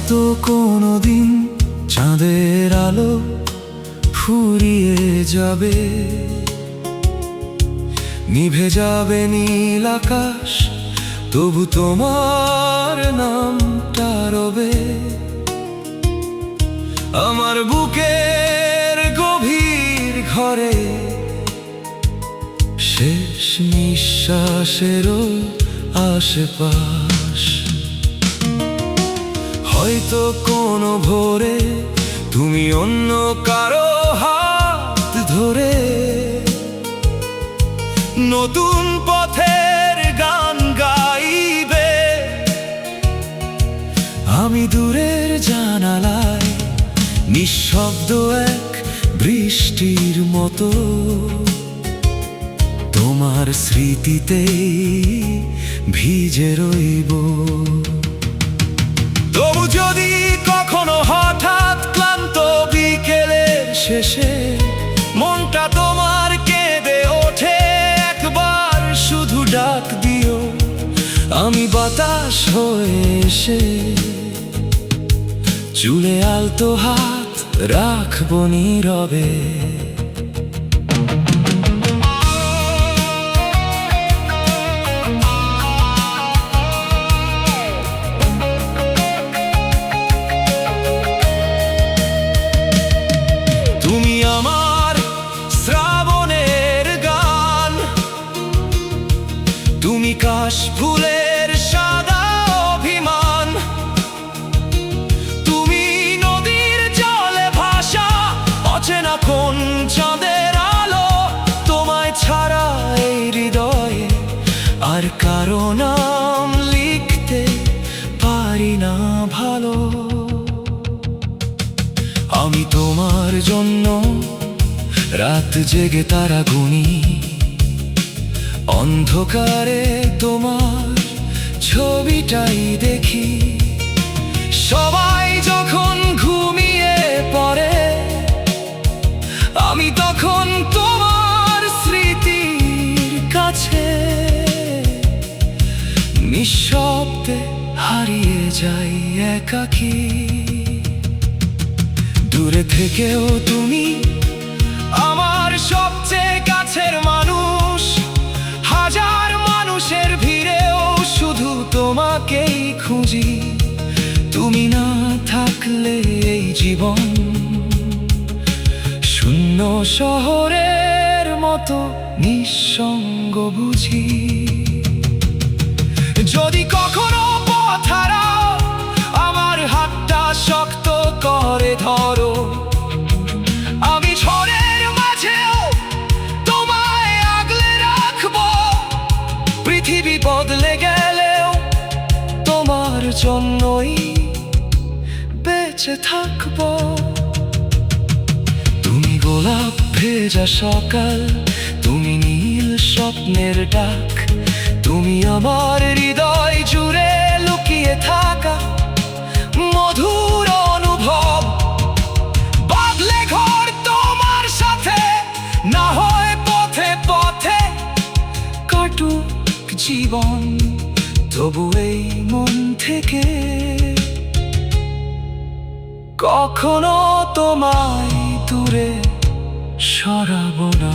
হয়তো কোনোদিন চাঁদের আলো ফুরিয়ে যাবে, নিভে যাবে নীল আকাশ, তবু তোমার নামটা রবে আমার বুকের গভীর ঘরে। শেষ নিঃশ্বাসেরও আশেপাশ। হয়তো কোনো ভোরে তুমি অন্য কারো হাত ধরে নতুন পথের গান গাইবে। আমি দূরের জানালায় নিঃশব্দ এক বৃষ্টির মতো তোমার স্মৃতিতেই ভিজে রইব। তবু যদি কখনো হঠাৎ ক্লান্ত বিকেলের শেষে মনটা তোমার কেঁদে ওঠে, একবার শুধু ডাক দিও, আমি বাতাস হয়ে এসে চুলে আলতো হাত রাখবো নীরবে। তুমি আমার শ্রাবণের গান, তুমি কাশ ফুলের সাদা অভিমান, তুমি নদীর জলে ভাসা অচেনা কোন চাঁদের আলো। তোমায় ছাড়া এই হৃদয়ে আর কারো নাম লিখতে পারি না ভালো। আমি তোমার জন্য রাত জেগে তারা গুনি, অন্ধকারে তোমার ছবিটাই দেখি। সবাই যখন ঘুমিয়ে পড়ে আমি তখন তোমার স্মৃতির কাছে নিঃশব্দে হারিয়ে যাই একাকী। দূরে থেকেও তুমি আমার সবচেয়ে কাছের মানুষ, হাজার মানুষের ভিড়েও শুধু তোমাকেই খুঁজি। তুমি না থাকলে এই জীবন শূন্য শহরের মতো নিঃসঙ্গ বুঝি। যদি কখনো পথ হারাও আমার হাতটা শক্ত করে ধরো, আমি ঝড়ের মাঝেও তোমায় আগলে রাখবো। পৃথিবী বদলে গেলেও তোমার জন্যই বেঁচে থাকবো। তুমি গোলাপ ভেজা সকাল, তুমি নীল স্বপ্নের ডাক, তুমি আমার হৃদয় জুড়ে লুকিয়ে থাকা মধুর অনুভব। বাদলে ঘর তোমার সাথে, না হয় পথে পথে কাটুক জীবন, তবু এই মন থেকে কখনো তোমায় দূরে সরাবো না।